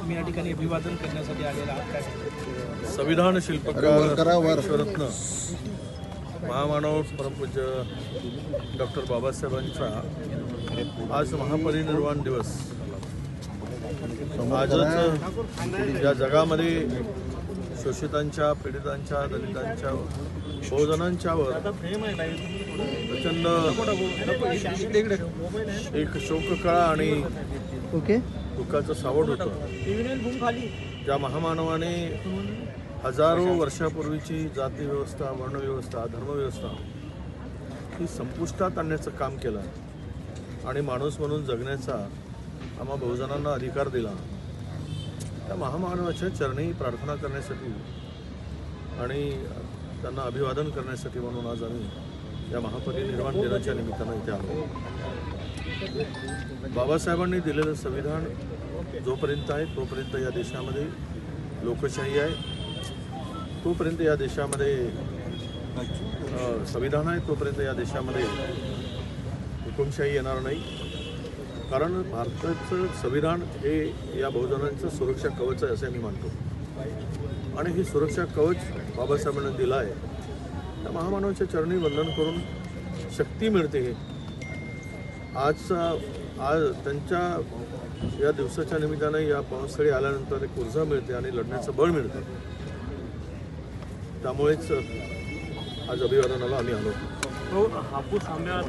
तुम्ही या ठिकाणी अभिवादन करण्यासाठी आलेला आहात काय? संविधान शिल्पकार विश्वरत्न महामानव परमपूज्य डॉक्टर बाबासाहेबांचा आज महापरिनिर्वाण दिवस. आजच या जगामध्ये शोषितांच्या, पीडितांच्या, दलितांच्या, बहुजनांच्यावर प्रचंड एक शोककळा आणि दुःखाचं सावट होतं. ज्या महामानवाने हजारो वर्षापूर्वीची जाती व्यवस्था, वर्णव्यवस्था, धर्मव्यवस्था ही संपुष्टात आणण्याचं काम केलं आणि माणूस म्हणून जगण्याचा आम्हा बहुजनांना अधिकार दिला. त्या महामानवाच्या चरणी प्रार्थना करण्यासाठी आणि त्यांना अभिवादन करण्यासाठी म्हणून आज आम्ही या महापरिनिर्वाण दिनाच्या निमित्तानं इथे आलो. बाबासाहेबांनी दिलेलं संविधान जोपर्यंत आहे तोपर्यंत या देशामध्ये लोकशाही आहे, तोपर्यंत या देशामध्ये संविधान आहे तोपर्यंत या देशामध्ये हुकुमशाही येणार नाही. कारण भारताचं संविधान हे या बहुजनांचं सुरक्षा कवच आहे असे मी मानतो आणि हे सुरक्षा कवच बाबासाहेबांनी दिलं आहे. त्या महामानवाच्या चरणी वंदन करून शक्ती मिळते. आज त्यांच्या या दिवसाच्या निमित्तानं या पावसाळी आल्यानंतर एक ऊर्जा मिळते आणि लढण्याचं बळ मिळतं. त्यामुळेच आज अभिवादनाला आम्ही आलो. हापूस आंब्या